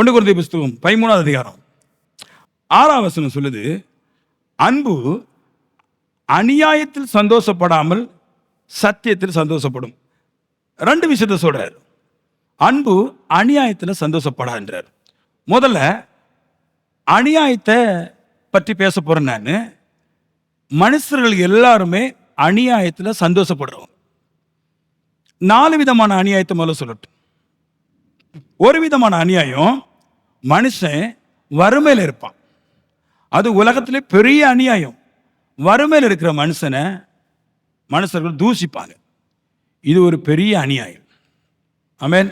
1 கொரிந்தியர் புஸ்தகம் 13வது அதிகாரம் 6வது வசனம் சொல்லுது, அன்பு அநியாயத்தில் சந்தோஷப்படாமல் சத்தியத்தில் சந்தோஷப்படும். 2 விஷயத்தை சொல்றார். அன்பு அநியாயத்தில் சந்தோஷப்படான்றார். முதல்ல அநியாயத்தை பற்றி பேச போறேன். நான் மனுஷர்கள் எல்லாருமே அநியாயத்தில் சந்தோஷப்படுறோம். 4 விதமான அநியாயத்தை முதல்ல சொல்லட்டும். ஒரு விதமான அநியாயம், மனுஷன் வறுமையில் இருப்பான். அது உலகத்திலே பெரிய அநியாயம். வறுமையில் இருக்கிற மனுஷனை மனுஷர்கள் தூஷிப்பாங்க. இது ஒரு பெரிய அநியாயம். ஆமென்.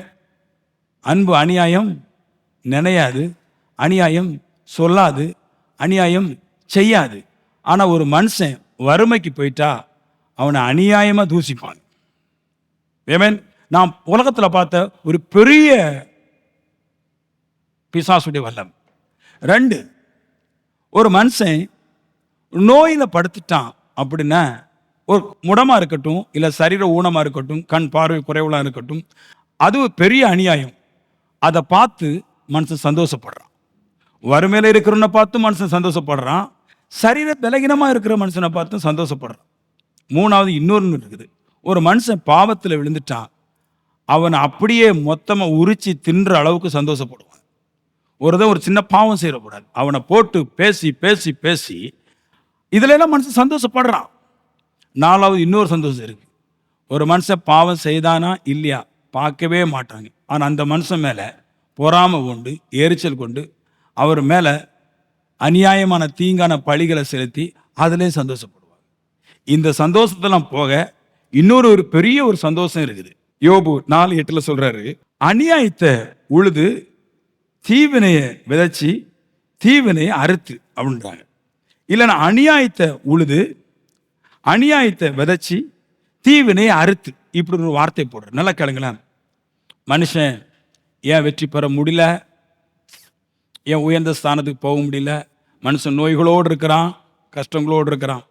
அன்பு அநியாயம் நினையாது, அநியாயம் சொல்லாது, அநியாயம் செய்யாது. ஆனால் ஒரு மனுஷன் வறுமைக்கு போயிட்டா அவனை அநியாயமாக தூஷிப்பாங்க. ஆமென். நாம் உலகத்தில் பார்த்த ஒரு பெரிய பிசாசுடைய வல்லம். 2, ஒரு மனுஷன் நோயில் படுத்துட்டான் அப்படின்னா, ஒரு முடமாக இருக்கட்டும், இல்லை சரீர ஊனமாக இருக்கட்டும், கண் பார்வை குறைவுலாம் இருக்கட்டும், அது பெரிய அநியாயம். அதை பார்த்து மனுஷன் சந்தோஷப்படுறான். வறுமையில் இருக்கிறவனை பார்த்து மனுஷன் சந்தோஷப்படுறான். சரீர பலகீனமாக இருக்கிற மனுஷனை பார்த்து சந்தோஷப்படுறான். 3வது இன்னொன்று இருக்குது. ஒரு மனுஷன் பாவத்தில் விழுந்துட்டான், அவனை அப்படியே மொத்தமாக உரிச்சு தின்ற அளவுக்கு சந்தோஷப்படுவான். ஒரு சின்ன பாவம் செய்யக்கூடாது, அவனை போட்டு பேசி பேசி பேசி இதுல எல்லாம் மனுஷன் சந்தோஷப்படுறான். 4வது இன்னொரு சந்தோஷம் இருக்கு. ஒரு மனுஷன் பாவம் செய்தானா இல்லையா பார்க்கவே மாட்டாங்க. ஆனால் அந்த மனுஷன் மேலே பொறாமை கொண்டு, எரிச்சல் கொண்டு, அவர் மேலே அநியாயமான தீங்கான பழிகளை செலுத்தி அதிலே சந்தோஷப்படுவாங்க. இந்த சந்தோஷத்தெல்லாம் போக இன்னொரு பெரிய ஒரு சந்தோஷம் இருக்குது. யோபு 4:8 சொல்றாரு, அநியாயத்தை உழுது தீவினையை விதைச்சி தீவினையை அறுத்து அப்படின்றாங்க. இல்லைன்னா அநியாயத்தை உழுது அநியாயத்தை விதைச்சி தீவினையை அறுத்து, இப்படி ஒரு வார்த்தை போடுற. நல்லா கேளுங்களேன். மனுஷன் ஏன் வெற்றி பெற முடியல, ஏன் உயர்ந்த ஸ்தானத்துக்கு போக முடியல? மனுஷன் நோய்களோடு இருக்கிறான், கஷ்டங்களோடு இருக்கிறான்.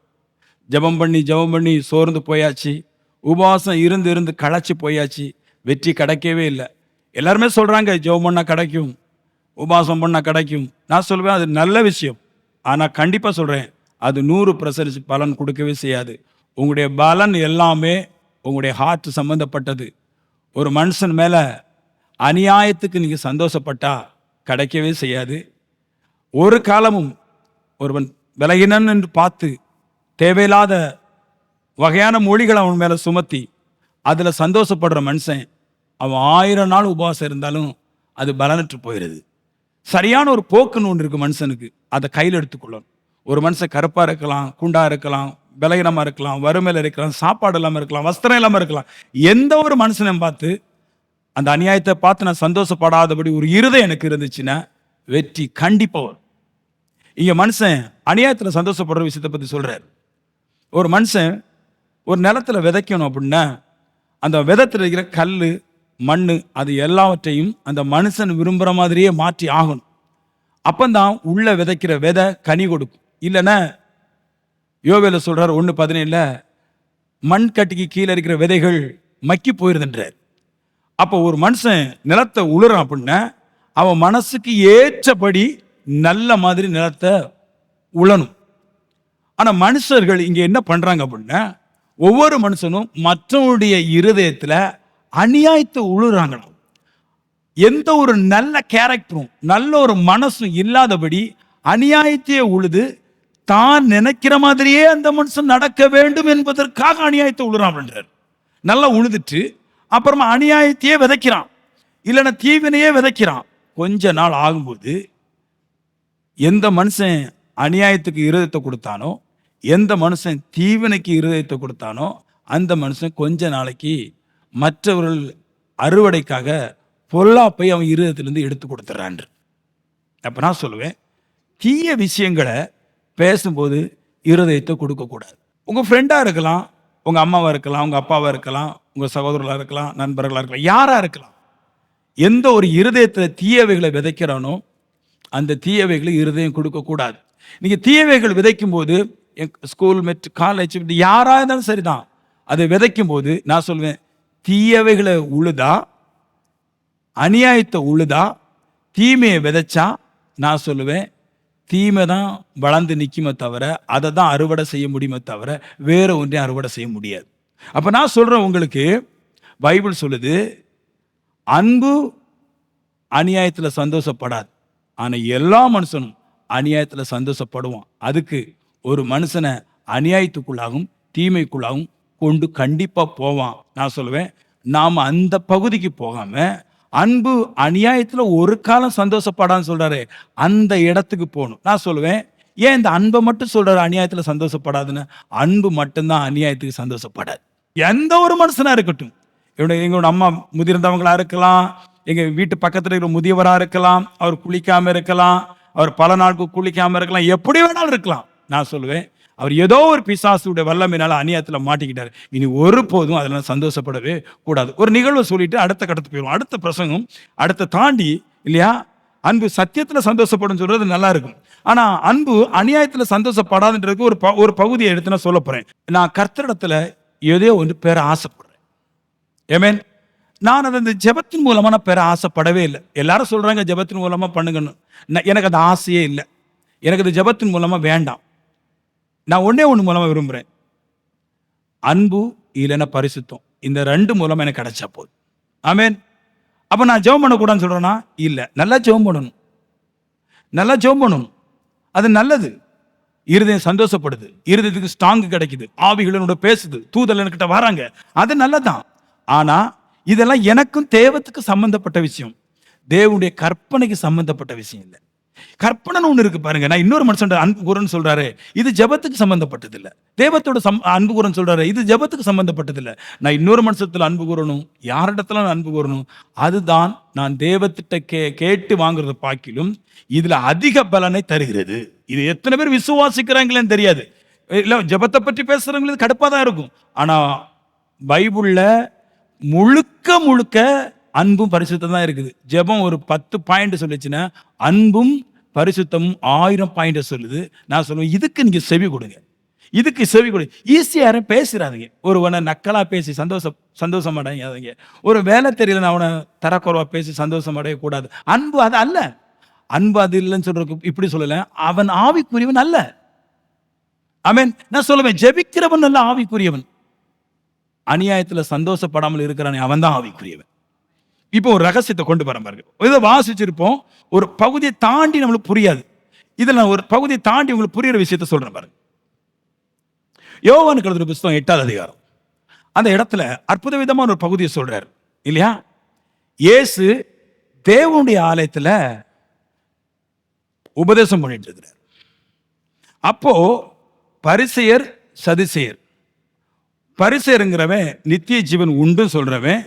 ஜெபம் பண்ணி சோர்ந்து போயாச்சு, உபவாசம் இருந்து களைச்சி போயாச்சு, வெற்றி கிடைக்கவே இல்லை. எல்லாருமே சொல்கிறாங்க ஜெபம் பண்ணால் கிடைக்கும், உபவாசம் பண்ணால் கிடைக்கும். நான் சொல்லுவேன் அது நல்ல விஷயம். ஆனால் கண்டிப்பாக சொல்கிறேன், அது 100% பலன் கொடுக்கவே செய்யாது. உங்களுடைய பலன் எல்லாமே உங்களுடைய ஹார்ட் சம்மந்தப்பட்டது. ஒரு மனுஷன் மேலே அநியாயத்துக்கு நீங்கள் சந்தோஷப்பட்டா கிடைக்கவே செய்யாது. ஒரு காலமும் ஒருவன் விலகினன் என்று பார்த்து தேவையில்லாத வகையான மொழிகளை அவன் மேலே சுமத்தி அதில் சந்தோஷப்படுற மனுஷன், அவன் 1000 நாள் உபவாசம் இருந்தாலும் அது பலனற்று போயிடுது. சரியான ஒரு போக்குன்னு ஒன்று இருக்குது மனுஷனுக்கு, அதை கையில் எடுத்துக்கொள்ளணும். ஒரு மனுஷன் கருப்பாக இருக்கலாம், குண்டாக இருக்கலாம், பலகீனமாக இருக்கலாம், வறுமையில் இருக்கலாம், சாப்பாடு இல்லாமல் இருக்கலாம், வஸ்திரம் இல்லாமல் இருக்கலாம். எந்த ஒரு மனுஷனை பார்த்து அந்த அநியாயத்தை பார்த்து நான் சந்தோஷப்படாதபடி ஒரு இருதயம் எனக்கு இருந்துச்சுன்னா வெற்றி கண்டிப்பாக வரும். இங்கே மனுஷன் அநியாயத்தில் சந்தோஷப்படுற விஷயத்தை பற்றி சொல்கிறார். ஒரு மனுஷன் ஒரு நிலத்தில் விதைக்கணும் அப்படின்னா, அந்த விதத்தில் இருக்கிற கல், மண், அது எல்லாவற்றையும் அந்த மனுஷன் விரும்புகிற மாதிரியே மாற்றி ஆகணும். அப்பந்தான் உள்ள விதைக்கிற விதை கனி கொடுக்கும். இல்லைன்னா யோவேல சொல்றார் 1:17, மண் கட்டிக்கு கீழே இருக்கிற விதைகள் மக்கி போயிருதுன்றார். அப்போ ஒரு மனுஷன் நிலத்தை உழுறான் அப்படின்னா அவன் மனசுக்கு ஏற்றபடி நல்ல மாதிரி நிலத்தை உழணும். ஆனால் மனுஷர்கள் இங்கே என்ன பண்றாங்க அப்படின்னா, ஒவ்வொரு மனுஷனும் மற்றவனுடைய இருதயத்தில் அநியாயத்தை உழுறாங்களாம். எந்த ஒரு நல்ல கேரக்டரும் நல்ல ஒரு மனசும் இல்லாதபடி அநியாயத்தையே உழுது தான் நினைக்கிற மாதிரியே அந்த மனுஷன் நடக்க வேண்டும் என்பதற்காக அநியாயத்தை உழுறான் என்றார். நல்லா உழுதுட்டு அப்புறமா அநியாயத்தையே விதைக்கிறான், இல்லைன்னா தீவினையே விதைக்கிறான். கொஞ்ச நாள் ஆகும்போது எந்த மனுஷன் அநியாயத்துக்கு இருதயத்தை கொடுத்தானோ, எந்த மனுஷன் தீவினைக்கு இருதயத்தை கொடுத்தானோ, அந்த மனுஷன் கொஞ்ச நாளைக்கு மற்றவர்கள் அறுவடைக்காக பொல்லாப்பை அவன் இருதயத்திலிருந்து எடுத்து கொடுத்துட்றான். அப்போ நான் சொல்லுவேன், தீய விஷயங்களை பேசும்போது இருதயத்தை கொடுக்கக்கூடாது. உங்கள் ஃப்ரெண்டாக இருக்கலாம், உங்கள் அம்மாவாக இருக்கலாம், உங்கள் அப்பாவாக இருக்கலாம், உங்கள் சகோதரர்களாக இருக்கலாம், நண்பர்களாக இருக்கலாம், யாராக இருக்கலாம். எந்த ஒரு இருதயத்தில் தீயவைகளை விதைக்கிறானோ அந்த தீயவைகளை இருதயம் கொடுக்கக்கூடாது. நீங்கள் தீயவைகள் விதைக்கும் போது, ஸ்கூல் மெட் காலேஜ் யாராக இருந்தாலும் சரிதான், அதை விதைக்கும் போது நான் சொல்வேன், தீயவைகளை உழுதா, அநியாயத்தை உழுதா, தீமையை விதைச்சா நான் சொல்லுவேன் தீமை தான் வளர்ந்து நிற்குமே தவிர அதை தான் அறுவடை செய்ய முடியுமே தவிர வேற ஒன்றையும் அறுவடை செய்ய முடியாது. அப்போ நான் சொல்கிறேன் உங்களுக்கு, பைபிள் சொல்லுது அன்பு அநியாயத்தில் சந்தோஷப்படாது, ஆனால் எல்லா மனுஷனும் அநியாயத்தில் சந்தோஷப்படுவான். அதுக்கு ஒரு மனுஷனை அநியாயத்துக்குள்ளாகவும் தீமைக்குள்ளாகவும் கொண்டு கண்டிப்பாக போவான். நான் சொல்லுவேன் நாம் அந்த பகுதிக்கு போகாமல் அன்பு அநியாயத்தில் ஒரு காலம் சந்தோஷப்படான்னு சொல்கிறாரு, அந்த இடத்துக்கு போகணும். நான் சொல்லுவேன் ஏன் இந்த அன்பை மட்டும் சொல்கிறாரு அநியாயத்தில் சந்தோஷப்படாதுன்னு? அன்பு மட்டும்தான் அநியாயத்துக்கு சந்தோஷப்படாது. எந்த ஒரு மனுஷனாக இருக்கட்டும், எங்களோட அம்மா முதிர்ந்தவங்களாக இருக்கலாம், எங்கள் வீட்டு பக்கத்தில் இருக்கிற முதியவராக இருக்கலாம், அவர் குளிக்காமல் இருக்கலாம், அவர் பல நாளுக்கு குளிக்காமல் இருக்கலாம், எப்படி வேணாலும் இருக்கலாம். நான் சொல்லுவேன் அவர் ஏதோ ஒரு பிசாசுடைய வல்லமையினால அநியாயத்தில் மாட்டிக்கிட்டார், இனி ஒரு போதும் அதெல்லாம் சந்தோஷப்படவே கூடாது. ஒரு நிகழ்வை சொல்லிட்டு அடுத்த கடத்துக்கு போயிடும். அடுத்த பிரசங்கம் அடுத்த தாண்டி இல்லையா, அன்பு சத்தியத்தில் சந்தோஷப்படும் சொல்றது நல்லா இருக்கும். ஆனால் அன்பு அநியாயத்தில் சந்தோஷப்படாதுன்றதுக்கு ஒரு பகுதியை எடுத்து நான் சொல்ல போகிறேன். நான் கர்த்தரிடத்தில் ஏதோ ஒன்று பெற ஆசைப்படுறேன். ஏமேன். நான் அதை இந்த ஜெபத்தின் மூலமாக நான் பெற ஆசைப்படவே இல்லை. எல்லாரும் சொல்கிறாங்க ஜெபத்தின் மூலமாக பண்ணுங்கன்னு. எனக்கு அந்த ஆசையே இல்லை. எனக்கு அது ஜெபத்தின் மூலமாக வேண்டாம். நான் ஒன்றே ஒன்று மூலமாக விரும்புகிறேன், அன்பு இல்லைன்னா பரிசுத்தம். இந்த ரெண்டு மூலமாக எனக்கு கிடைச்சா போதும். ஆமேன். அப்போ நான் ஜெபம் பண்ணக்கூடாதுன்னு சொல்கிறேன்னா இல்லை, நல்லா ஜெபம் பண்ணணும், நல்லா ஜெபம் பண்ணணும். அது நல்லது. இருதயம் சந்தோஷப்படுது, இருதயத்துக்கு ஸ்ட்ராங்கு கிடைக்குது, ஆவிகளோட பேசுது, தூதல் என்கிட்ட வராங்க, அது நல்லதான். ஆனால் இதெல்லாம் எனக்கும் தேவத்துக்கு சம்பந்தப்பட்ட விஷயம், தேவனுடைய கற்பனைக்கு சம்பந்தப்பட்ட விஷயம் இல்லை. கற்பனைன்னு ஒன்று இருக்கு பாருங்க. நான் இன்னொரு மனுஷன் அன்பு கூறன்னு சொல்றாரு, இது ஜெபத்துக்கு சம்பந்தப்பட்டது இல்லை. தேவத்தோட அன்பு கூறன்னு சொல்றாரு, இது ஜெபத்துக்கு சம்பந்தப்பட்டது இல்லை. நான் இன்னொரு மனுஷத்துல அன்பு கூறணும், யாரிடத்துல நான் அன்பு கூறணும், அதுதான் நான் தேவத்திட்ட கேட்டு வாங்குறது பாக்கிலும் இதுல அதிக பலனை தருகிறது. இது எத்தனை பேர் விசுவாசிக்கிறாங்களேன்னு தெரியாது. இல்லை, ஜெபத்தை பற்றி பேசுறவங்களுக்கு கடுப்பாக தான் இருக்கும். ஆனா பைபிள்ல முழுக்க முழுக்க அன்பும் பரிசுத்தம் தான் இருக்குது. ஜெபம் ஒரு 10 பாயிண்ட் சொல்லிச்சுன்னா அன்பும் பரிசுத்தமும் 1000 பாயிண்ட் சொல்லுது. நான் சொல்லுவேன் இதுக்கு நீங்க செவி கொடுங்க, இதுக்கு செவி கொடு. ஈஸியாக யாரும் பேசுறாதீங்க. ஒருவனை நக்கலா பேசி சந்தோஷம் அடையாதீங்க. ஒரு வேலை தெரியல அவனை தரக்குறவா பேசி சந்தோஷம் அடையக்கூடாது. அன்பு அது அல்ல. அன்பு அது இல்லைன்னு சொல்றதுக்கு இப்படி சொல்லல, அவன் ஆவிக்குரியவன் அல்ல. ஆமென். நான் சொல்லுவேன் ஜெபிக்கிறவன் அல்ல ஆவிக்குரியவன். அநியாயத்தில் சந்தோஷப்படாமல் இருக்கிறானே அவன் தான் ஆவிக்குரியவன். இப்போ ஒரு ரகசியத்தை கொண்டு வர பாருங்க. இதை வாசிச்சிருப்போம், ஒரு பகுதியை தாண்டி நம்மளுக்கு புரியாது. இதில் நான் ஒரு பகுதியை தாண்டி உங்களுக்கு புரியுற விஷயத்த சொல்றேன் பாருங்க. யோவானுக்கு எழுதின புத்தகம் 8ஆம் அதிகாரம், அந்த இடத்துல அற்புத விதமான ஒரு பகுதியை சொல்றாரு இல்லையா. இயேசு தேவனுடைய ஆலயத்துல உபதேசம் பண்ணிட்டு இருக்கிறார். அப்போ பரிசேயர் சதுசேயர், பரிசேயருங்கிறவன் நித்திய ஜீவன் உண்டு சொல்றவன்,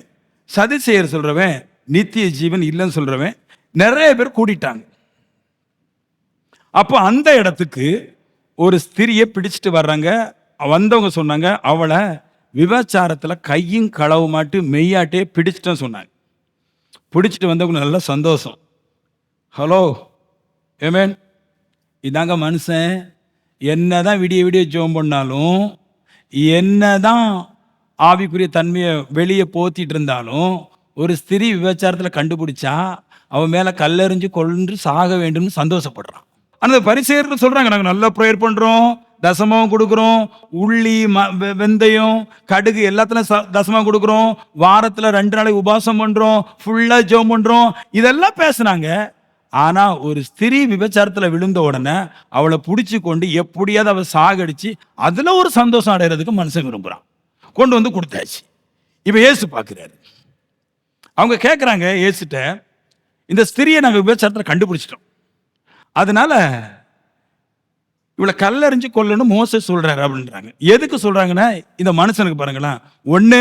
சதுசேயர் சொல்றவன் நித்திய ஜீவன் இல்லைன்னு சொல்றவன் நிறைய பேர் கூடிட்டாங்க. அப்போ அந்த இடத்துக்கு ஒரு ஸ்திரியை பிடிச்சிட்டு வர்றாங்க. வந்தவங்க சொன்னாங்க அவளை விபச்சாரத்தில் கையும் களவு மாட்டு மெய்யாட்டே பிடிச்சிட்டேன்னு சொன்னாங்க. பிடிச்சிட்டு வந்தவங்க நல்ல சந்தோஷம். ஹலோ ஏமேன். இதாங்க மனுஷன், என்னதான் விடிய விடிய ஜெபம் பண்ணாலும், என்னதான் ஆவிக்குரிய தன்மையை வெளியே போத்திட்டு இருந்தாலும், ஒரு ஸ்திரீ விபச்சாரத்தில் கண்டுபிடிச்சா அவன் மேலே கல்லெறிஞ்சு கொன்று சாக வேண்டும்னு சந்தோஷப்படுறான். அந்த பரிசேயர்கள் சொல்றாங்க நாங்கள் நல்லா ப்ரேயர் பண்றோம், தசமம் கொடுக்குறோம், உள்ளி வெந்தயம் கடுகு எல்லாத்துலையும் தசமம் கொடுக்குறோம், வாரத்தில் 2 நாளைக்கு உபாசம் பண்றோம், ஃபுல்லா ஜெபம் பண்றோம், இதெல்லாம் பேசுனாங்க. ஆனா ஒரு ஸ்திரீ விபச்சாரத்தில் விழுந்த உடனே அவளை பிடிச்சி கொண்டு எப்படியாவது அவள் சாகடிச்சு அதுல ஒரு சந்தோஷம் அடைகிறதுக்கு மனுஷன் விரும்புறான். கொண்டு வந்து கொடுத்தாச்சு. இப்ப இயேசு பார்க்கிறாரு. அவங்க கேட்குறாங்க இயேசுட்ட, இந்த ஸ்திரியை நாங்கள் விபச்சாரத்தில் கண்டுபிடிச்சிட்டோம், அதனால இவளை கல்லறிஞ்சு கொல்லணும் மோசே சொல்றாரு அப்படின்றாங்க. எதுக்கு சொல்றாங்கன்னா, இந்த மனுஷனுக்கு பாருங்களேன், 1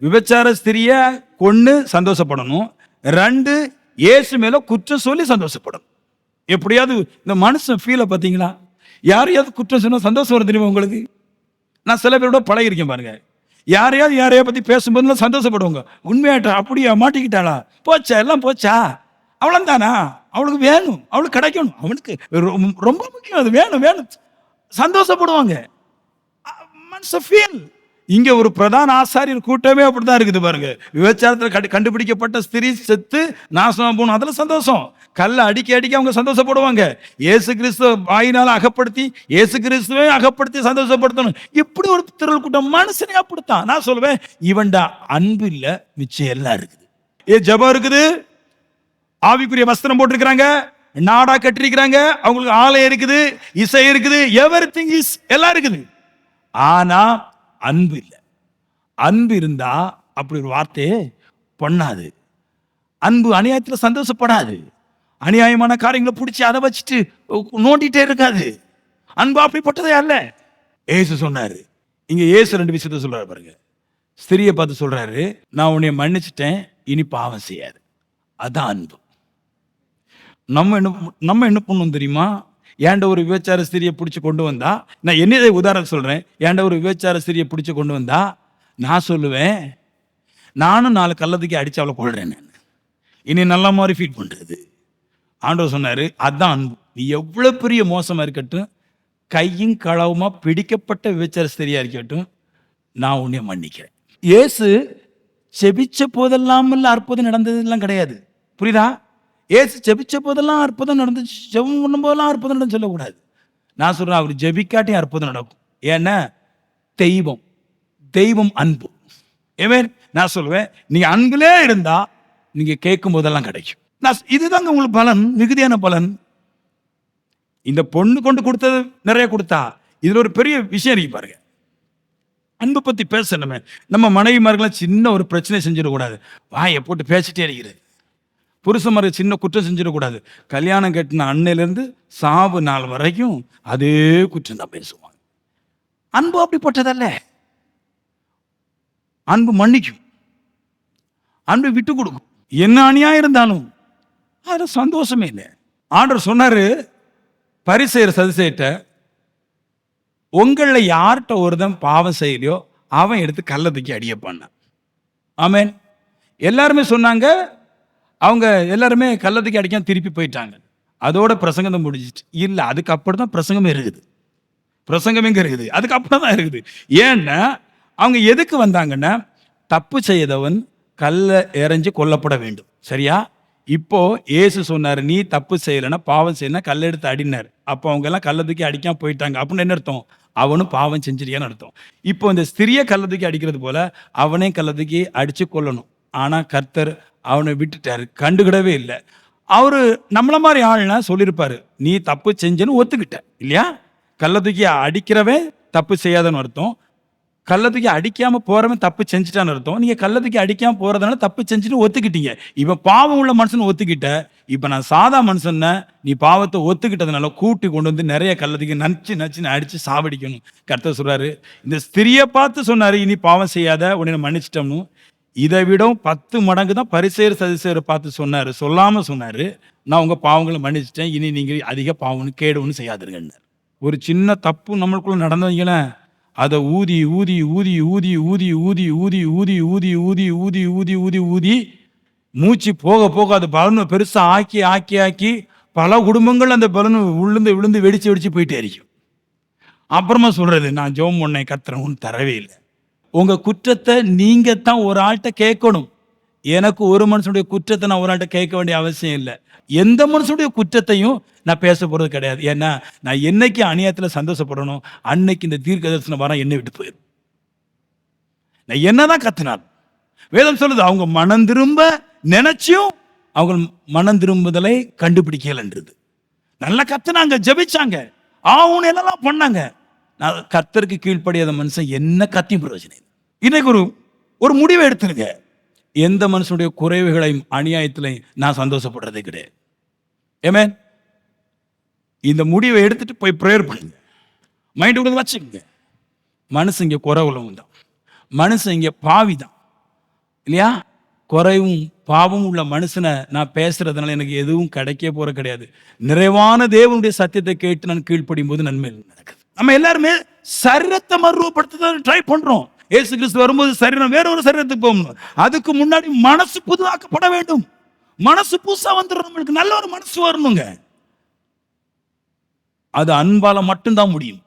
விபச்சார ஸ்திரியை கொன்னு சந்தோஷப்படணும், 2 இயேசு மேல குற்றம் சொல்லி சந்தோஷப்படணும். எப்படியாவது இந்த மனுஷன் ஃபீலை பார்த்தீங்களா? யாரையாவது குற்றம் சொன்னா சந்தோஷம் வரும் தெரியுமா உங்களுக்கு? நான் சில பேரோட பழகிருக்கேன் பாருங்க. யாரையா பத்தி பேசும்போது சந்தோஷப்படுவாங்க. உண்மையாட்டா அப்படியா மாட்டிக்கிட்டாளா, போச்சா எல்லாம் போச்சா, அவ்வளோந்தானா, அவளுக்கு வேணும், அவளுக்கு கிடைக்கணும், அவனுக்கு ரொம்ப முக்கியம், அது வேணும் சந்தோஷப்படுவாங்க. மனுஷன் ஃபீல் இங்க ஒரு பிரதான ஆசாரியர் கூட்டமே அப்படிதான் இருக்குது பாருங்க. விபச்சாரத்தில் கண்டுபிடிக்கப்பட்ட ஸ்திரீ செத்து நாசமா போகணும், அதுல சந்தோஷம். கல்ல அடிக்க அடிக்க அவங்க சந்தோஷப்படுவாங்க. இயேசு கிறிஸ்துவ வாயினால அகப்படுத்தி, இயேசு கிறிஸ்துவே அகப்படுத்தி சந்தோஷப்படுத்தணும். இப்படி ஒரு திரள் கூட்டம் மனுஷனே அப்படித்தான். நான் சொல்லுவேன், இவன்டா அன்பு இல்ல, மிச்சம் எல்லாம் இருக்குது. ஜெபம் இருக்குது, ஆவிக்குரிய வஸ்திரம் போட்டிருக்கிறாங்க, நாடா கட்டிருக்கிறாங்க, அவங்களுக்கு ஆலயம் இருக்குது, இசை இருக்குது, எவரிதிங் இஸ் எல்லாம் இருக்குது. ஆனா அன்பு இல்லை. அன்பு இருந்தா அப்படி ஒரு வார்த்தையே பண்ணாது. அன்பு அநியாயத்தில் சந்தோஷப்படாது. அநியாயமான காரியங்களை பிடிச்சி அதை வச்சுட்டு நோண்டிட்டே இருக்காது. அன்பு அப்படிப்பட்டதே அல்ல. ஏசு சொன்னாரு, இங்க ஏசு 2 விஷயத்த சொல்றாரு பாருங்க. ஸ்திரியை பார்த்து சொல்றாரு, நான் உன்னை மன்னிச்சிட்டேன், இனி பாவம் செய்யாது. அதான் அன்பு. நம்ம என்ன பண்ணணும் தெரியுமா? ஏண்ட ஒரு விபச்சார ஸ்திரியை பிடிச்சி கொண்டு வந்தா, நான் என்னதை உதாரணம் சொல்றேன், ஏண்ட ஒரு விபச்சார ஸ்திரியை பிடிச்சி கொண்டு வந்தா நான் சொல்லுவேன், நானும் 4 கள்ளத்துக்கு அடிச்சு அவளை கொள்றேன். நான் இனி நல்ல மாதிரி ஃபீல் பண்றது. ஆண்டவர் சொன்னாரு, அதான் அன்பு. நீ எவ்வளவு பெரிய மோசமா இருக்கட்டும், கையும் களவுமா பிடிக்கப்பட்ட விபச்சார ஸ்திரியா இருக்கட்டும், நான் உன்னை மன்னிக்கிறேன். இயேசு செபிச்ச போதெல்லாம் அற்புதம் நடந்ததெல்லாம் கிடையாது. புரியுதா? ஏசு ஜெபிச்ச போதெல்லாம் அற்புதம் நடந்துச்சு, ஜெபம் பண்ணும் போதெல்லாம் அற்புதம் நடந்து சொல்லக்கூடாது. நான் சொல்றேன், அவர் ஜெபிக்காட்டியும் அற்புதம் நடக்கும். ஏன்னா தெய்வம் அன்பு. நான் சொல்லுவேன், நீங்க அன்புலே இருந்தா நீங்க கேட்கும் போதெல்லாம் கிடைக்கும். இதுதாங்க உங்களுக்கு பலன், மிகுதியான பலன். இந்த பொண்ணு கொண்டு கொடுத்தது நிறைய கொடுத்தா, இதுல ஒரு பெரிய விஷயம் இருக்கு பாருங்க. அன்பு பத்தி பேசணுமே. நம்ம மனைவிமார்களை சின்ன ஒரு பிரச்சனை செஞ்சிடக்கூடாது, வாயை போட்டு பேசிட்டே இருக்கிறது. புருஷமாரு சின்ன குற்றம் செஞ்சிடக்கூடாது. கல்யாணம் கட்டின அன்னையிலேருந்து சாவு நாள் வரைக்கும் அதே குற்றம் தான் பேசுவாங்க. அன்பு அப்படிப்பட்டதல்ல. அன்பு மன்னிக்கும், அன்பு விட்டு கொடுக்கும். என்ன அநியாயம் இருந்தாலும் அது சந்தோஷமே இல்லை. ஆண்டவர் சொன்னாரு பரிசேயர் சதுசேயர்ட்ட, உங்களில் யார்கிட்ட ஒருத்தன் பாவம் செய்யலையோ அவன் எடுத்து கல்லை தூக்கி அடியப்பான். ஆமென். எல்லாருமே சொன்னாங்க, அவங்க எல்லாருமே கள்ளத்துக்கு அடிக்காம திருப்பி போயிட்டாங்க. அதோட பிரசங்கம் முடிஞ்சிச்சு. இல்லை, அதுக்கப்புறம் தான் பிரசங்கமே இருக்குது. பிரசங்கமே இருக்குது, அதுக்கப்புறம் தான் இருக்குது. ஏன்னா அவங்க எதுக்கு வந்தாங்கன்னா, தப்பு செய்தவன் கல்ல எறிஞ்சு கொல்லப்பட வேண்டும். சரியா? இப்போ ஏசு சொன்னார், நீ தப்பு செய்யலைன்னா பாவம் செய்யணும், கல் எடுத்து அடினார். அப்போ அவங்க எல்லாம் கள்ளத்துக்கு அடிக்காம போயிட்டாங்க. அப்படின்னு என்ன அர்த்தம்? அவனும் பாவம் செஞ்சிருக்கான்னு அர்த்தம். இப்போ இந்த ஸ்திரியை கள்ளத்துக்கு அடிக்கிறது போல அவனே கள்ளத்துக்கு அடிச்சு கொல்லணும். ஆனா கர்த்தர் அவனை விட்டுட்டாரு, கண்டுகிடவே இல்லை. அவரு நம்மள மாதிரி ஆள்னா சொல்லியிருப்பாரு, நீ தப்பு செஞ்சேன்னு ஒத்துக்கிட்ட இல்லையா? கள்ளத்துக்கு அடிக்கிறவன் தப்பு செய்யாதன்னு அர்த்தம், கள்ளத்துக்கு அடிக்காம போறவன் தப்பு செஞ்சுட்டான்னு அர்த்தம். நீங்க கள்ளத்துக்கு அடிக்காம போறதுனால தப்பு செஞ்சுட்டு ஒத்துக்கிட்டீங்க. இப்ப பாவம் உள்ள மனுஷன் ஒத்துக்கிட்ட, இப்ப நான் சாதா மனுஷன், நீ பாவத்தை ஒத்துக்கிட்டதுனால கூட்டி கொண்டு வந்து நிறைய கள்ளத்துக்கு நச்சுன்னு அடிச்சு சாவடிக்கணும். கர்த்தர் சொல்றாரு, இந்த ஸ்திரியை பார்த்து சொன்னாரு, இனி பாவம் செய்யாத, உடனே மன்னிச்சிட்டோம்னு. இதை விட 10 மடங்கு தான் பரிசேயர் சதுசேயரை பார்த்து சொன்னாரு. சொல்லாம சொன்னாரு, நான் உங்க பாவங்களை மன்னிச்சிட்டேன், இனி நீங்க அதிக பாவம் கேடு கேடுன்னு. ஒரு சின்ன தப்பு நம்மளுக்குள்ள நடந்தீங்கன்னா அதை ஊதி ஊதி ஊதி ஊதி ஊதி ஊதி ஊதி ஊதி ஊதி ஊதி ஊதி ஊதி ஊதி ஊதி மூச்சு போக போக அது பலனை பெருசா ஆக்கி ஆக்கி ஆக்கி பல குடும்பங்கள் அந்த பலனை விழுந்து விழுந்து வெடிச்சு வெடிச்சு போயிட்டே இருக்கும். அப்புறமா சொல்றது, நான் ஜெபம் பண்ணேன், கர்த்தர் தரவே இல்லை. உங்க குற்றத்தை நீங்க தான் ஒரு ஆள்கிட்ட கேட்கணும். எனக்கு ஒரு மனுஷனுடைய குற்றத்தை நான் ஒரு ஆள்கிட்ட கேட்க வேண்டிய அவசியம் இல்லை. எந்த மனுஷனுடைய குற்றத்தையும் நான் பேச போறது கிடையாது. ஏன்னா நான் என்னைக்கு அநியாயத்தில் சந்தோஷப்படணும், அன்னைக்கு இந்த தீர்க்க தரிசனம் வர என்னை விட்டு போயிடும். நான் என்னதான் கத்தினாலும் வேதம் சொல்லுது, அவங்க மனம் திரும்ப நினைச்சும் அவங்க மனம் திரும்புதலை கண்டுபிடிக்கலன்றது. நல்லா கத்துனாங்க, ஜெபிச்சாங்க, ஆவுன்னு எல்லாம் பண்ணாங்க. நான் கர்த்தருக்கு கீழ்ப்படியாத மனுஷன் என்ன கத்தியும் பிரயோஜனம். இன்னைக்கு ஒரு முடிவை எடுத்துருங்க. எந்த மனுஷனுடைய குறைவுகளையும் அநியாயத்திலையும் நான் சந்தோஷப்படுறதே கிடையாது. ஆமென். இந்த முடிவை எடுத்துட்டு போய் ப்ரேயர் பண்ணுங்க, மைண்ட் கூட வச்சுக்கோங்க. மனுஷன் இங்கே குறைவுள்ளவங்க தான், மனுஷன் இங்கே பாவி தான் இல்லையா? குறைவும் பாவமும் உள்ள மனுஷனை நான் பேசுறதுனால எனக்கு எதுவும் கிடைக்க போற கிடையாது. நிறைவான தேவனுடைய சத்தியத்தை கேட்டு நான் கீழ்ப்படியும் போது நன்மை நடக்குது. நம்ம எல்லாருமே சரீரத்தை மறுரூபப்படுத்த ட்ரை பண்றோம். இயேசு கிறிஸ்து வரும்போது சரீரம் வேற ஒரு சரீரத்துக்கு போகணும். அதுக்கு முன்னாடி மனசு புதுவாக்கப்பட வேண்டும். மனசு புதுசா வந்துடும். நம்மளுக்கு நல்ல ஒரு மனசு வரணுங்க. அது அன்பால மட்டும்தான் முடியும்.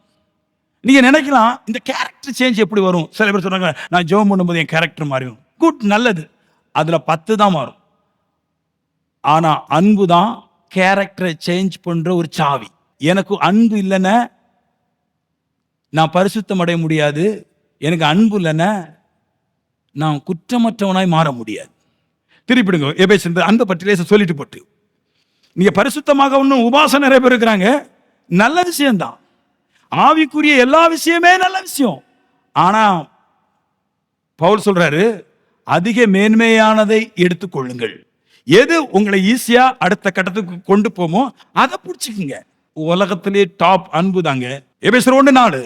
நீங்க நினைக்கலாம் இந்த கேரக்டர் சேஞ்ச் எப்படி வரும். சில பேர் சொன்னாங்க நான் ஜெபம் பண்ணும்போது என் கேரக்டர் மாறிடும். குட், நல்லது. அதுல 10 தான் மாறும். ஆனா அன்பு தான் கேரக்டரை சேஞ்ச் பண்ற ஒரு சாவி. எனக்கு அன்பு இல்லைன்னா நான் பரிசுத்தம் அடைய முடியாது. எனக்கு அன்பு இல்லைன்னா நான் குற்றமற்றவனாய் மாற முடியாது. திருப்பிடுங்க எபேசியர் அன்பை பற்றி சொல்லிட்டு போட்டு நீங்க பரிசுத்தமாக ஒன்றும் உபாசம் நிறைய பேர் இருக்கிறாங்க. நல்ல விஷயம்தான். ஆவிக்குரிய எல்லா விஷயமே நல்ல விஷயம். ஆனா பவுல் சொல்றாரு, அதிக மேன்மையானதை எடுத்துக்கொள்ளுங்கள். எது உங்களை ஈஸியா அடுத்த கட்டத்துக்கு கொண்டு போமோ அதை பிடிச்சிக்குங்க. உலகத்திலே டாப் அன்பு தாங்க. எபேசியர் 1:4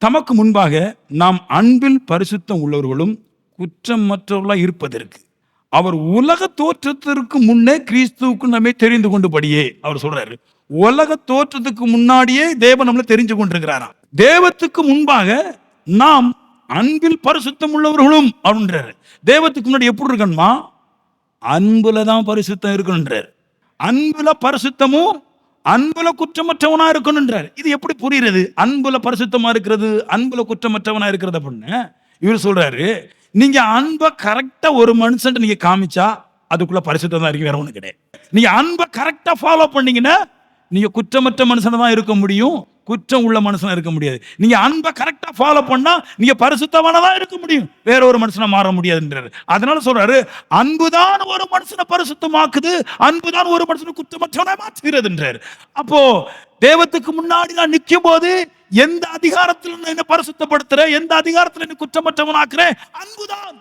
தமக்கு முன்பாக நாம் அன்பில் பரிசுத்தம் உள்ளவர்களும் குற்றமற்றவர்களா இருப்பதற்கு அவர் உலக தோற்றத்திற்கு முன்னே கிறிஸ்துவுக்கு நம்மை தெரிந்து கொண்டபடியே. அவர் சொல்றாரு, உலக தோற்றத்துக்கு முன்னாடியே தேவன் நம்மளை தெரிஞ்சு கொண்டிருக்கிறாராம். தேவத்துக்கு முன்பாக நாம் அன்பில் பரிசுத்தம் உள்ளவர்களும் அப்படின்றாரு. தேவத்துக்கு முன்னாடி எப்படி இருக்கணுமா? அன்புல தான் பரிசுத்தம் இருக்கணுன்றார். அன்புல பரிசுத்தமும் அன்புல குற்றமற்றவனா இருக்கணுன்றார். இது எப்படி புரியுறது? அன்புல பரிசுத்தமா இருக்கிறது, அன்புல குற்றமற்றவனா இருக்கிறது அப்படின்னு இவர் சொல்றாரு. நீங்க அன்பை கரெக்டா ஒரு மனுஷன் நீங்க காமிச்சா அதுக்குள்ள பரிசுத்தம் தான் இருக்கு, வேற ஒண்ணு கிடையாது. நீங்க அன்பை கரெக்டா ஃபாலோ பண்ணீங்கன்னா நீங்க குற்றமற்ற மனுஷனா தான் இருக்க முடியும், குற்றம் உள்ள மனுஷனா இருக்க முடியாது. நீங்க அன்பை கரெக்டா ஃபாலோ பண்ணா நீங்க பரிசுத்தமானதா இருக்க முடியும், வேற ஒரு மனுஷனா மாற முடியாதுன்றாரு. அதனால சொல்றாரு, அன்புதான் ஒரு மனுஷனை பரிசுத்தமாக்குது, அன்புதான் ஒரு மனுஷனை குற்றமற்றவனா மாற்றுகிறதுன்றாரு. அப்போ தேவத்துக்கு முன்னாடி நான் நிற்கும் போது எந்த அதிகாரத்தில் என்ன பரிசுத்தப்படுத்துற, எந்த அதிகாரத்தில் என்ன குற்றமற்றவனாக்குற, அன்புதான்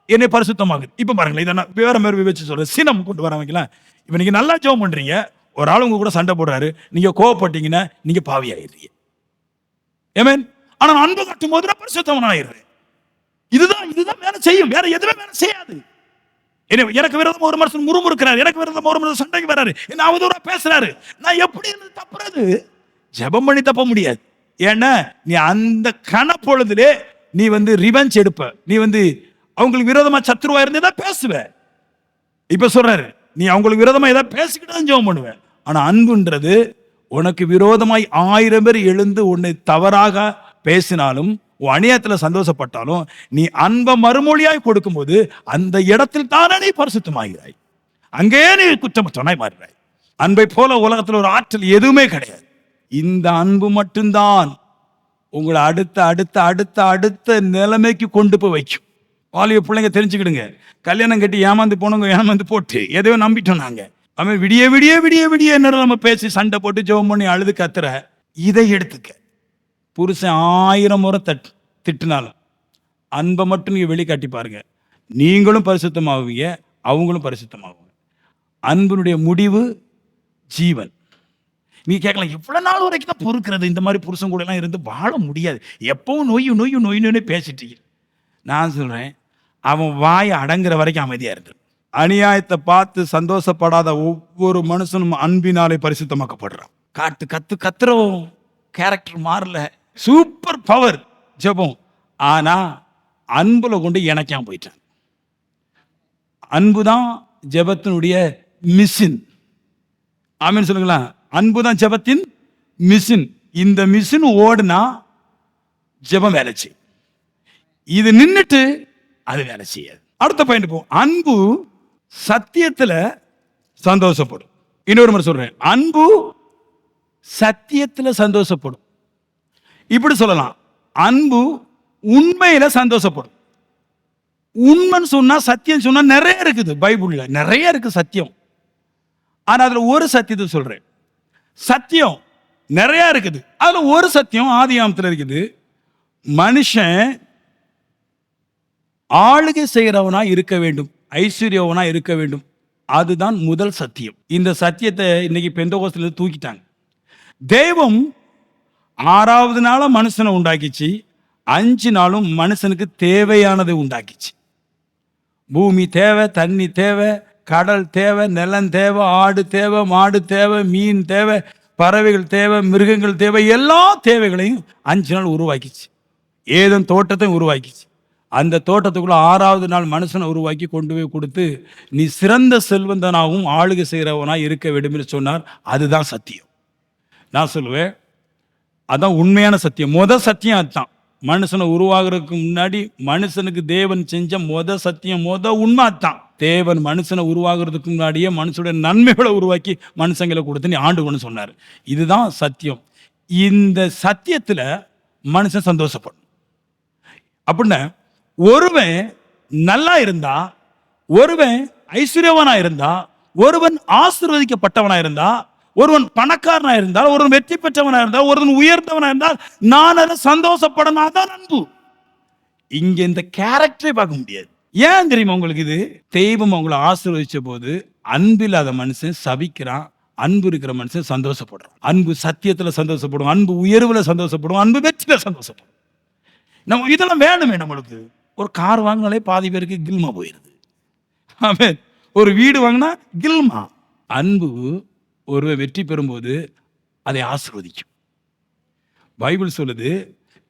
என்னை பரிசுத்தமாகுது. இப்ப பாருங்களேன், இதை நான் வேற மாதிரி வச்சு சொல்றேன். சினம் கொண்டு வர வைக்கலாம். இப்ப நீங்க நல்லா ஜெபம் பண்றீங்க, ஒரு ஆள் உங்க கூட சண்டை போடுறாரு, நீங்க கோவப்பட்டீங்கன்னா நீங்க பாவி ஆயிடுறீங்க. ஆமென். ஆனா நான் அன்பு காட்டும் போது நான் பரிசுத்தவன் ஆயிடுறேன். இதுதான் வேலை செய்யும், வேற எதுவுமே வேலை செய்யாது. எனக்கு விரோதமா ஒரு மனுஷன் முறுமுறுக்கிறாரு, எனக்கு விரோதமா ஒரு மனுஷன் சண்டைக்கு வராரு, என்ன அவதூறா பேசுறாரு, நான் எப்படி தப்புறது? ஜெபம் பண்ணி தப்ப முடியாது. ஏன்னா நீ அந்த கணப்பொழுதுலே நீ ரிவெஞ்ச் எடுப்ப, நீ அவங்களுக்கு விரோதமா சத்துருவா இருந்ததா பேசுவ. இப்ப சொல்றாரு, நீ அவங்களுக்கு விரோதமா ஏதாவது பேசிக்கிட்டு தான் ஜெபம் பண்ணுவேன். ஆனா அன்புன்றது உனக்கு விரோதமாய் 1000 பேர் எழுந்து உன்னை தவறாக பேசினாலும், உன் அநியாயத்துல சந்தோஷப்பட்டாலும், நீ அன்பை மறுமொழியாய் கொடுக்கும் போது அந்த இடத்தில் தானே நீ பரிசுத்தமாகிறாய், அங்கே நீ குற்றமற்றவனாய் மாறுகிறாய். அன்பை போல உலகத்தில் ஒரு ஆற்றல் எதுவுமே கிடையாது. இந்த அன்பு மட்டும்தான் உங்களை அடுத்த அடுத்த அடுத்த அடுத்த நிலைமைக்கு கொண்டு போய் வைக்கும். வாலிப பிள்ளைங்க தெரிஞ்சுக்கிடுங்க, கல்யாணம் கட்டி ஏமாந்து போனவங்க ஏமாந்து போட்டு எதையோ நம்பிட்டோம் நாங்க. அவன் விடிய விடிய விடிய விடிய என்ன நம்ம பேசி சண்டை போட்டு ஜெபம் பண்ணி அழுது கத்துற, இதை எடுத்துக்க. புருஷன் 1000 முறை திட்டினாலும் அன்பை மட்டும் நீங்க வெளிக்காட்டி பாருங்க, நீங்களும் பரிசுத்தமாகுவீங்க, அவங்களும் பரிசுத்தமாகுவாங்க. அன்பினுடைய முடிவு ஜீவன். நீங்க கேட்கலாம், எவ்வளவு நாள் வரைக்கும் தான் பொறுக்கிறது, இந்த மாதிரி புருஷன் கூட எல்லாம் இருந்து வாழ முடியாது, எப்பவும் நொய்யு நொய்யு நொய்னு பேசிட்டீங்க. நான் சொல்றேன், அவன் வாயை அடங்குற வரைக்கும் அமைதியா இருக்கு. அநியாயத்தை பார்த்து சந்தோஷப்படாத ஒவ்வொரு மனுஷனும் அன்பினாலே பரிசுத்தமாக்கப்படுறான். கத்துறோம், கேரக்டர் மாறல, சூப்பர் பவர் ஜெபம். ஆனா அன்புல கொண்டு இணைக்காம போயிட்டான். அன்புதான் ஜெபத்தினுடைய மிஷின். ஆமென் சொல்லுங்களா? அன்புதான் ஜெபத்தின் மிஷின். இந்த மிஷின் ஓடுனா ஜெபம் வேலை செய்யும், இது நின்னுட்டு அது வேலை செய்யாது. அடுத்த பாயிண்ட் போ. அன்பு சத்தியத்துல சந்தோஷப்படும். இன்னொரு முறை சொல்றேன், அன்பு சத்தியத்துல சந்தோஷப்படும். இப்படி சொல்லலாம், அன்பு உண்மையில சந்தோஷப்படும். உண்மைன்னு சொன்னா, சத்தியம் சொன்னா நிறைய இருக்குது, பைபிள்ல நிறைய இருக்கு சத்தியம். ஆனா அதுல ஒரு சத்தியத்தை சொல்றேன். சத்தியம் நிறைய இருக்குது, அதுல ஒரு சத்தியம் ஆதியாகமத்துல இருக்குது. மனுஷன் ஆளுகை செய்கிறவனா இருக்க வேண்டும், ஐஸ்வர்யவனா இருக்க வேண்டும், அதுதான் முதல் சத்தியம். இந்த சத்தியத்தை இன்னைக்கு பெந்தகோஸ்துல தூக்கிட்டாங்க. தெய்வம் 6வது நாள மனுஷனை உண்டாக்கிச்சு, 5 நாளும் மனுஷனுக்கு தேவையானதை உண்டாக்கிச்சு. பூமி தேவை, தண்ணி தேவை, கடல் தேவை, நிலம் தேவை, ஆடு தேவை, மாடு தேவை, மீன் தேவை, பறவைகள் தேவை, மிருகங்கள் தேவை, எல்லா தேவைகளையும் 5 நாள் உருவாக்கிச்சு. ஏதேன் தோட்டத்தை உருவாக்கிச்சு. அந்த தோட்டத்துக்குள்ள 6வது நாள் மனுஷனை உருவாக்கி கொண்டு போய் கொடுத்து, நீ சிறந்த செல்வந்தனாகவும் ஆளுகை செய்கிறவனா இருக்க வேண்டும் என்று சொன்னார். அதுதான் சத்தியம். நான் சொல்லுவேன், அதான் உண்மையான சத்தியம். சத்தியம் அதுதான். மனுஷனை உருவாகிறதுக்கு முன்னாடி மனுஷனுக்கு தேவன் செஞ்ச சத்தியம், உண்மை அதுதான். தேவன் மனுஷனை உருவாகிறதுக்கு முன்னாடியே மனுஷனுடைய நன்மைகளை உருவாக்கி மனுஷங்களை கொடுத்து நீ ஆண்டுகொண்டு சொன்னார். இதுதான் சத்தியம். இந்த சத்தியத்துல மனுஷன் சந்தோஷப்படும். அப்படின்னா ஒருவன் நல்லா இருந்தா, ஒருவன் ஐஸ்வர்யவனா இருந்தா, ஒருவன் ஆசீர்வதிக்கப்பட்டவனா இருந்தா, ஒருவன் பணக்காரனா இருந்தால், ஒருவன் வெற்றி பெற்றவனா இருந்தால், ஒருவன் உயர்ந்தவனா இருந்தால் நான் அதை சந்தோஷப்படணும். அதான் அன்பு. இங்க இந்த கேரக்டரை பார்க்க முடியாது. ஏன் தெரியுமா உங்களுக்கு? இது தெய்வம் அவங்களை ஆசீர்வதிச்ச போது அன்பு இல்லாத மனுஷன் சபிக்கிறான், அன்பு இருக்கிற மனுஷன் சந்தோஷப்படுறான். அன்பு சத்தியத்துல சந்தோஷப்படும், அன்பு உயர்வுல சந்தோஷப்படும், அன்பு வெற்றில சந்தோஷப்படும். நம்ம இதெல்லாம் வேணுமே. நம்மளுக்கு ஒரு கார் வாங்கினாலே பாதி பேருக்கு கில்மா போயிருது. ஆமென். ஒரு வீடு வாங்கினா கில்மா. அன்பு ஒரு வெற்றி பெறும்போது அதை ஆசீர்வதிக்கும். பைபிள் சொல்லுது,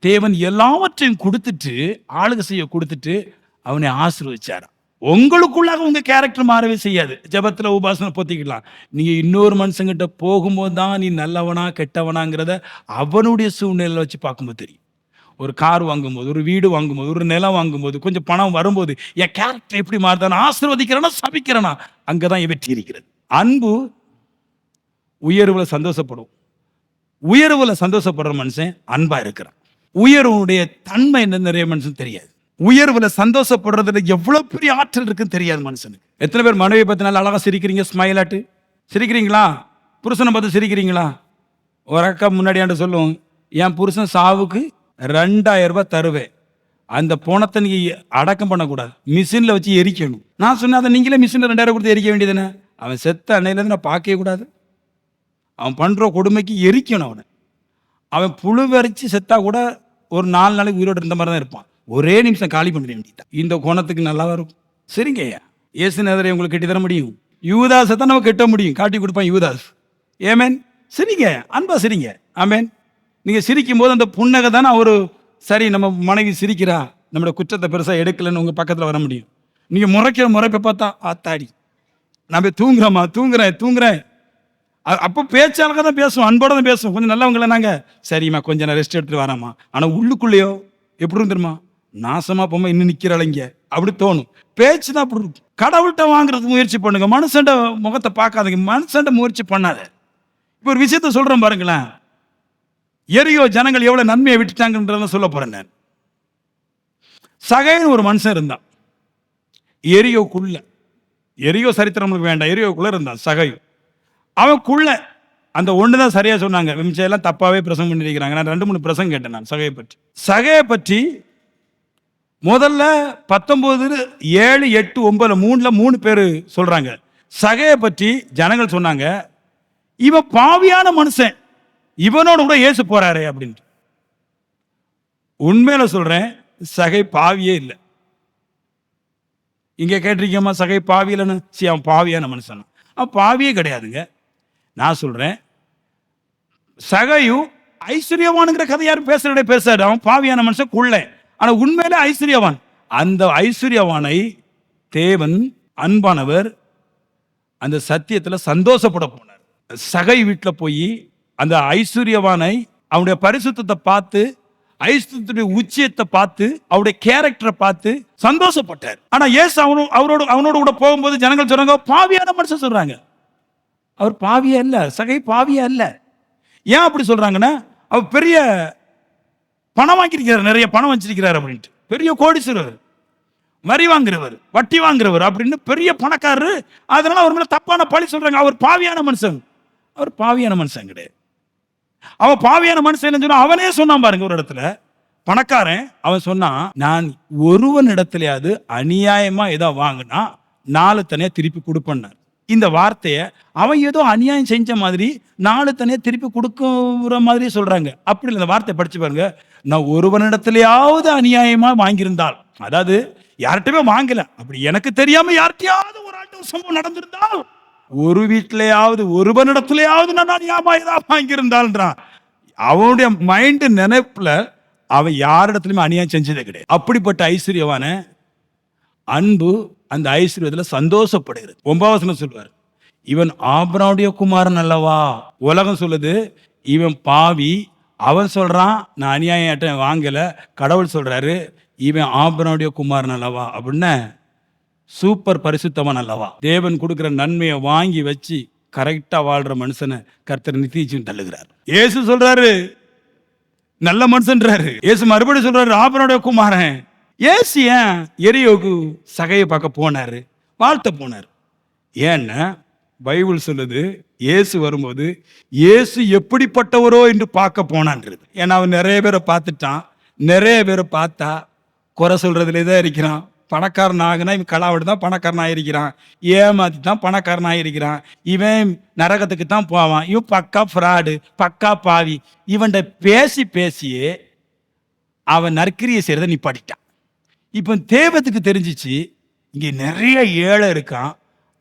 தேவன் எல்லாவற்றையும் கொடுத்துட்டு, ஆளுகை செய்ய கொடுத்துட்டு அவனை ஆசீர்வதிச்சார். உங்களுக்குள்ளாக உங்க கேரக்டர் மாறவே செய்யாது. ஜெபத்துல உபாசனை பொத்திக்கலாம். நீங்க இன்னொரு மனுஷங்கிட்ட போகும்போது தான் நீ நல்லவனா கெட்டவனாங்கிறத அவனுடைய சூழ்நிலையில வச்சு பார்க்கும்போது தெரியும். ஒரு கார் வாங்கும்போது, ஒரு வீடு வாங்கும்போது, ஒரு நிலம் வாங்கும்போது, கொஞ்சம் பணம் வரும்போது என் கேரக்டர் எப்படி மாறுதானா, ஆசீர்வதிக்கிறேனா சபிக்கிறேனா, அங்கதான் வெற்றி இருக்கிறது. அன்பு உயர்வுல சந்தோஷப்படும். உயர்வுல சந்தோஷப்படுற மனுஷன் அன்பா இருக்கிறான். உயர்வுடைய தன்மை என்ன நிறைய மனுஷன் தெரியாது. உயர்வுல சந்தோஷப்படுறதுல எவ்வளவு பெரிய ஆற்றல் இருக்குன்னு தெரியாது மனுஷனுக்கு. எத்தனை பேர் மனைவியை பத்தி நல்லா அழகா சிரிக்கிறீங்க? ஸ்மைல் ஆட்டு சிரிக்கிறீங்களா? புருஷனை பார்த்து சிரிக்கிறீங்களா? ஒரு அக்கா முன்னாடியாண்ட சொல்லும், என் புருஷன் சாவுக்கு 2000 ரூபாய் தருவேன், அந்த பணத்தை நீ அடக்கம் பண்ணக்கூடாது, மிஷின்ல வச்சு எரிக்கணும். நான் சொன்னேன், அதை நீங்களே மிஷின்ல 2000 கொடுத்து எரிக்க வேண்டியதுன்னு. அவன் செத்த அன்னையிலேருந்து நான் பார்க்கவே கூடாது. அவன் பண்ற கொடுமைக்கு எரிக்கணும் அவனை. அவன் புழு வரைச்சு செத்தா கூட ஒரு 4 நாளைக்கு உயிரோடு இருந்த மாதிரி தான் இருப்பான். ஒரே நிமிஷம் காலி பண்ண வேண்டியதான். இந்த கோணத்துக்கு நல்லா வரும். சரிங்க ஐயா, இயேசு நேரரை உங்களுக்கு கட்டி தர முடியும். யூதாஸை தான் நம்ம கட்ட முடியும், காட்டி கொடுப்பான் யூதாஸ். ஏமேன். சரிங்க, அன்பா சரிங்க. ஆமேன். நீங்க சிரிக்கும் போது அந்த புன்னகை தானே ஒரு சரி, நம்ம மனைவி சிரிக்கிறா, நம்மளோட குற்றத்தை பெருசா எடுக்கலன்னு உங்க பக்கத்துல வர முடியும். நீங்க முறைக்கிற முறைப்பை பார்த்தா ஆத்தாடி நான் போய் தூங்குறேன். அப்போ பேச்சாளர்கள் தான் பேசுவோம், அன்போட தான் பேசுவோம். கொஞ்சம் நல்லவங்கள நாங்க சரிம்மா கொஞ்சம் நான் ரெஸ்ட் எடுத்துட்டு வராமா. ஆனா உள்ளுக்குள்ளேயோ எப்படி தெரியுமா, நாசமா போமா இன்னும் நிக்கிறாளிங்க அப்படி தோணும். பேச்சு தான் அப்படி இருக்கும். கடவுள்கிட்ட வாங்குறதுக்கு முயற்சி பண்ணுங்க, மனுஷன்ட முகத்தை பார்க்காதீங்க, மனுஷன்ட முயற்சி பண்ணாத. இப்போ ஒரு விஷயத்த சொல்றேன் பாருங்களேன். எரியோ ஜனங்கள் எவ்வளவு நன்மையை விட்டுட்டாங்கன்றத சொல்ல போறேன் நான். சகைன்னு ஒரு மனுஷன் இருந்தான் எரியோ சரித்திரம் வேண்டாம், எரியோக்குள்ள இருந்தான் சகை. அவனுக்குள்ள அந்த ஒண்ணுதான் சரியா சொன்னாங்க, விம்சையெல்லாம் தப்பாவே பிரசங்கம் பண்ணிருக்கிறாங்க. நான் 2-3 பிரசங்கம் கேட்டேன் நான் சகையை பற்றி. முதல்ல 19, 7, 8, 9 3 பேர் சொல்றாங்க. சகையை பற்றி ஜனங்கள் சொன்னாங்க, இவன் பாவியான மனுஷன், இவனோட கூட இயேசு போறாரு அப்படின்ட்டு. உண்மையில சொல்றேன், சகை பாவியே இல்லை. இங்க கேட்டிருக்கோமா சகை பாவி இல்லைன்னு? அவன் பாவியான மனுஷன். அவன் பாவியே கிடையாதுங்க. நான் சொல்றேன், சகையும் ஐஸ்வர்யவானுங்கிற கதை யாரும் பேசாது. அவன் பாவியான மனுஷன் குள்ள, ஆனா உண்மையில ஐஸ்வர்யவான். அந்த ஐஸ்வர்யவானை தேவன் அன்பானவர் அந்த சத்தியத்துல சந்தோஷப்பட போனார். சகை வீட்டுல போய் அந்த ஐஸ்வர்யவானை அவனுடைய பரிசுத்தத்தை பார்த்து, ஐஸ்வர்யத்துடைய உச்சியத்தை பார்த்து, அவருடைய கேரக்டரை பார்த்து சந்தோஷப்பட்டார். ஆனா ஏசு அவனோட கூட போகும்போது ஜனங்கள் சொல்றாங்க, பாவியான மனுஷன் சொல்றாங்க. அவர் பாவியா இல்ல, சகை பாவியா இல்ல. ஏன் அப்படி சொல்றாங்கன்னா, அவர் பெரிய பணம் வாங்கியிருக்கிறார், நிறைய பணம் வச்சிருக்கிறார் அப்படின்ட்டு. பெரிய கோடீஸ்வரர், வரி வாங்குறவர், வட்டி வாங்குறவர் அப்படின்னு பெரிய பணக்காரரு. அதனால அவர் மேல தப்பான பழி சொல்றாங்க. அவர் பாவியான மனுஷன். அவர் பாவியான மனுஷன் கிடையாது. அவன் பாவியான மனுஷன் சொன்னா அவனே சொன்னான் பாருங்க. ஒரு இடத்துல பணக்காரன் அவன் சொன்னான், நான் ஒருவன் இடத்துலயாவது அநியாயமா ஏதோ வாங்கினா 4 தனியா திருப்பி கொடுப்பேன்னார். இந்த வார்த்தையை அவன் ஏதோ அநியாயம் செஞ்ச மாதிரி 4 தனியா திருப்பி கொடுக்குற மாதிரி சொல்றாங்க. அப்படி இல்லை, இந்த வார்த்தையை படிச்சு பாருங்க. நான் ஒருவனிடத்திலேயாவது அநியாயமா வாங்கியிருந்தால், அதாவது யார்கிட்டயுமே வாங்கல, அப்படி எனக்கு தெரியாம யார்கிட்டயாவது ஒரு ஆட்டு சம்பவம் நடந்திருந்தால், ஒரு வீட்டிலேயாவது ஒருவனிடத்திலேயாவது நான் அநியாயமா ஏதாவது வாங்கியிருந்தால்ன்றான். அவனுடைய மைண்ட் நினைப்புல அவன் யாரிடத்துலயுமே அநியாயம் செஞ்சதே கிடையாது. அப்படிப்பட்ட ஐஸ்வர்யவான அன்பு அந்த ஐஸ்வர்யத்துல சந்தோஷப்படுகிறது. 9 வசனம் சொல்வார், இவன் ஆபிரகாமுடைய குமாரன் அல்லவா. உலகம் சொல்லுது இவன் பாவி, அவன் சொல்றான், நான் அநியாயம் வாங்கல. கடவுள் சொல்றாரு, இவன் ஆபிரகாமுடைய குமாரன் அல்லவா அப்படின்னு. சூப்பர் பரிசுத்தவன் அல்லவா. தேவன் கொடுக்கிற நன்மையை வாங்கி வச்சு கரெக்டா வாழ்ற மனுஷனை கர்த்தர் நித்தியம் தள்ளுகிறார். இயேசு சொல்றாரு நல்ல மனுஷன்றாரு. இயேசு மறுபடியும் சொல்றாரு ஆபிரகாமுடைய குமாரன். இயேசு ஏன் எரியோகு சகையை பார்க்க போனாரு, வாழ்த்த போனார்? ஏன்னா பைபிள் சொல்லுது, இயேசு வரும்போது இயேசு எப்படிப்பட்டவரோ என்று பார்க்க போனான்றது. ஏன்னா அவன் நிறைய பேரை பார்த்துட்டான். நிறைய பேரை பார்த்தா குறை சொல்றதுலே தான் இருக்கிறான். பணக்காரன் ஆகுனா இவன் கலாவிட்டு தான் பணக்காரன் ஆகிருக்கிறான், ஏமாத்தி தான் பணக்காரன் ஆகிருக்கிறான், இவன் நரகத்துக்கு தான் போவான், இவன் பக்கா ஃப்ராடு, பக்கா பாவி. இவன்கிட்ட பேசி பேசியே அவன் நற்கிரியை செய்கிறத நிப்பாட்டிட்டான். இப்போ தேவத்துக்கு தெரிஞ்சிச்சு இங்கே நிறைய ஏழை இருக்கான்,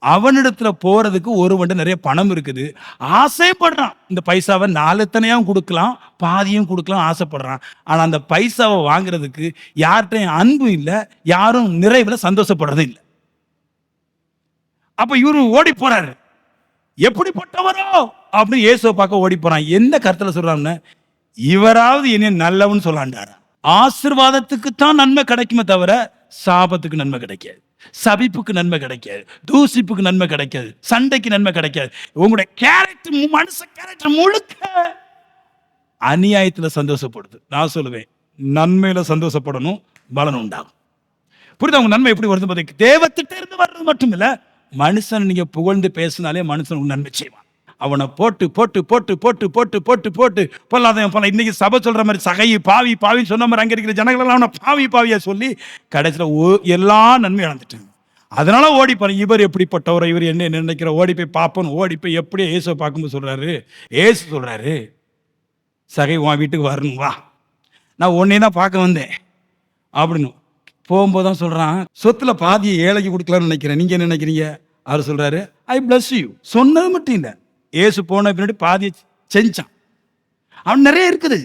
அவனிடத்துல போறதுக்கு ஒருவன்ட்ட நிறைய பணம் இருக்குது, ஆசைப்படுறான். இந்த பைசாவை நாலுத்தனையும் கொடுக்கலாம், பாதியும் கொடுக்கலாம் ஆசைப்படுறான். ஆனா அந்த பைசாவை வாங்குறதுக்கு யார்கிட்டையும் அன்பு இல்லை, யாரும் நிறைவுல சந்தோஷப்படுறது இல்லை. அப்ப இவரு ஓடி போறாரு. எப்படிப்பட்டவரோ அப்படின்னு இயேசுவை பார்க்க ஓடி போறான். எந்த கருத்துல சொல்றான்னு, இவராவது என்ன நல்லவன்னு சொல்லாண்டாரா. ஆசீர்வாதத்துக்கு தான் நன்மை கிடைக்குமே தவிர சாபத்துக்கு நன்மை கிடைக்காது, சபிப்புக்கு நன்மை கிடைக்காது, தூசிப்புக்கு நன்மை கிடைக்காது, சண்டைக்கு நன்மை கிடைக்காது. உங்களுடைய கேரக்டர், மனுஷ கேரக்டர் முழுக்க அநியாயத்துல சந்தோஷப்படுது. நான் சொல்லுவேன், நன்மையில சந்தோஷப்படணும், பலன் உண்டாகும். புரியுது? அவங்க நன்மை எப்படி வருது பார்த்தீங்க? தேவத்திட்ட இருந்து வர்றது மட்டும் இல்ல, மனுஷன் நீங்க புகழ்ந்து பேசினாலே மனுஷன் நன்மை செய்வான். அவனை போட்டு போட்டு போட்டு போட்டு போட்டு போட்டு போட்டு பொல்லாதவன் போல இன்னைக்கு சபை சொல்ற மாதிரி சகையை பாவி பாவின்னு சொன்ன மாதிரி அங்க இருக்கிற ஜனங்கள் அவனை பாவி பாவியா சொல்லி கடைசியில் எல்லா நன்மையும் இழந்துட்டாங்க. அதனால ஓடி போறேன். இவர் எப்படிப்பட்டவரோ, இவர் என்ன நினைக்கிற, ஓடி போய் பார்ப்போன்னு ஓடி போய் எப்படியே இயேசுவை பார்க்கும்போது சொல்றாரு, ஏசு சொல்றாரு, சகை உன் வீட்டுக்கு வரணும், வா, நான் உன்னை தான் பார்க்க வந்தேன் அப்படின்னு. போகும்போது தான் சொல்றான், சொத்துல பாதியை ஏழைக்கு கொடுக்கலாம்னு நினைக்கிறேன், நீங்க என்ன நினைக்கிறீங்க? அவர் சொல்றாரு, ஐ பிளஸ் யூ. சொன்னது மட்டும் இல்லை, ஏசு போன பின்னாடி பாதியை செஞ்சான். அவன் நிறைய இருக்குது,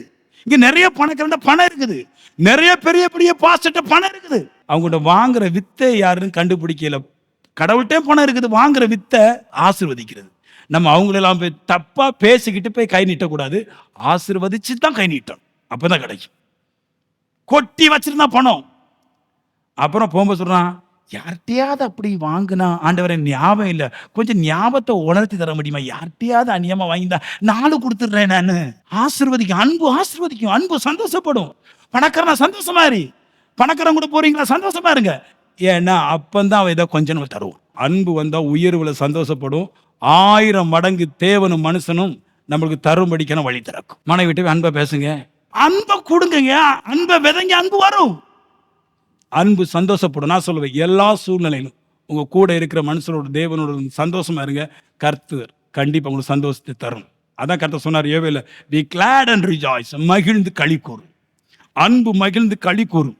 இங்க நிறைய பணக்காரன்ட பணம் இருக்குது, நிறைய பெரிய பெரிய பாஸ்டர்ட்ட பணம் இருக்குது. அவங்கள்ட்ட வாங்குற வித்தை யாருன்னு கண்டுபிடிக்கல. கடவுள்கிட்டே பணம் இருக்குது, வாங்குற வித்தை ஆசீர்வதிக்கிறது. நம்ம அவங்களெல்லாம் போய் தப்பா பேசிக்கிட்டு போய் கை நீட்டக்கூடாது, ஆசீர்வதிச்சு தான் கை நீட்டணும், அப்பதான் கிடைக்கும். கொட்டி வச்சிருந்தா பணம். அப்புறம் போகும்போது சொல்றான், யார்கிட்டையாவது அப்படி வாங்கினா ஆண்டவரை ஞாபகம் இல்லை, கொஞ்சம் ஞாபகத்தை உணர்த்தி தர முடியுமா? யார்கிட்டையாவது அநியமா வாங்கினா 4 கொடுத்துடுறேன் நான். ஆசீர்வதிக்கும், அன்பு ஆசீர்வதிக்கும், அன்பு சந்தோஷப்படும். பணக்காரனா சந்தோஷமா இரு, பணக்காரன் கூட போறீங்களா சந்தோஷமா இருங்க. ஏன்னா அப்பந்தான் அவன் ஏதோ கொஞ்சம் தருவோம். அன்பு வந்தா உயர்வுல சந்தோஷப்படும். 1000 மடங்கு தேவனும் மனுஷனும் நம்மளுக்கு தரும்படிக்கான வழி திறக்கும். மனைவி விட்டு அன்பை பேசுங்க, அன்பை கொடுங்க, அன்பை விதைங்க, அன்பு வரும். அன்பு சந்தோஷப்படும். நான் சொல்லுவேன், எல்லா சூழ்நிலையிலும் உங்க கூட இருக்கிற மனுஷனோட தேவனோட சந்தோஷமா இருங்க, கர்த்தர் கண்டிப்பா உங்களுக்கு சந்தோஷத்தை தரும். அதான் கர்த்தர் சொன்னார் யோவேல, be glad and rejoice, மகிழ்ந்து களி கூறும். அன்பு மகிழ்ந்து களி கூறும்.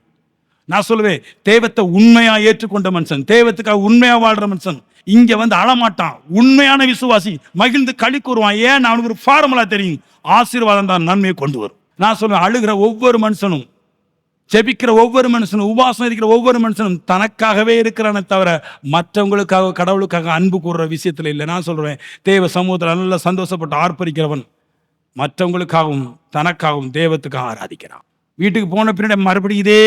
நான் சொல்லுவேன், தேவத்தை உண்மையா ஏற்றுக்கொண்ட மனுஷன், தேவத்துக்காக உண்மையா வாழ்ற மனுஷன் இங்க வந்து அழமாட்டான். உண்மையான விசுவாசி மகிழ்ந்து களி கூறுவான். ஏன்? அவனுக்கு ஒரு ஃபார்முலா தெரியும், ஆசீர்வாதம் தான் நன்மையை கொண்டு வரும். நான் சொல்லுவேன், அழுகிற ஒவ்வொரு மனுஷனும், ஜெபிக்கிற ஒவ்வொரு மனுஷனும், உபாசம் இருக்கிற ஒவ்வொரு மனுஷனும் தனக்காகவே இருக்கிறானே தவிர மற்றவங்களுக்காக கடவுளுக்காக அன்பு கூறுற விஷயத்துல இல்லை. நான் சொல்றேன், தேவ சமூகத்தில் நல்லா சந்தோஷப்பட்டு ஆர்ப்பரிக்கிறவன் மற்றவங்களுக்காகவும் தனக்காகவும் தேவத்துக்காக ஆராதிக்கிறான். வீட்டுக்கு போன பின்னாடி மறுபடியும் இதே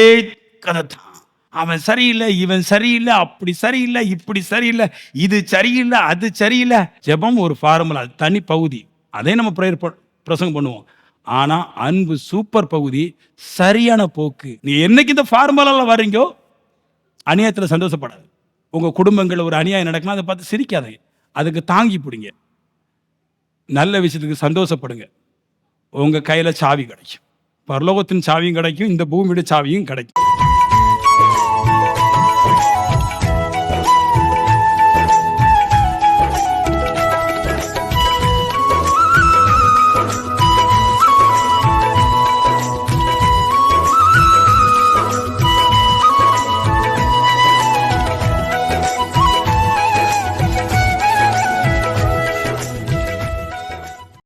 கதை தான். அவன் சரியில்லை, இவன் சரியில்லை, அப்படி சரியில்லை, இப்படி சரியில்லை, இது சரியில்லை, அது சரியில்லை. ஜெபம் ஒரு ஃபார்முலா, தனி பகுதி, அதே நம்ம ப்ரேயர் பிரசங்கம் பண்ணுவோம். ஆனா அன்பு சூப்பர் பகுதி, சரியான போக்கு. நீ என்னைக்கு இந்த ஃபார்முலால வரீங்கோ, அநியாயத்தில் சந்தோஷப்படாது. உங்க குடும்பங்கள் ஒரு அநியாயம் நடக்கலாம், அதை பார்த்து சிரிக்காதீங்க, அதுக்கு தாங்கி பிடிங்க, நல்ல விஷயத்துக்கு சந்தோஷப்படுங்க. உங்க கையில சாவி கிடைக்கும், பரலோகத்தின் சாவியும் கிடைக்கும், இந்த பூமியோட சாவியும் கிடைக்கும்.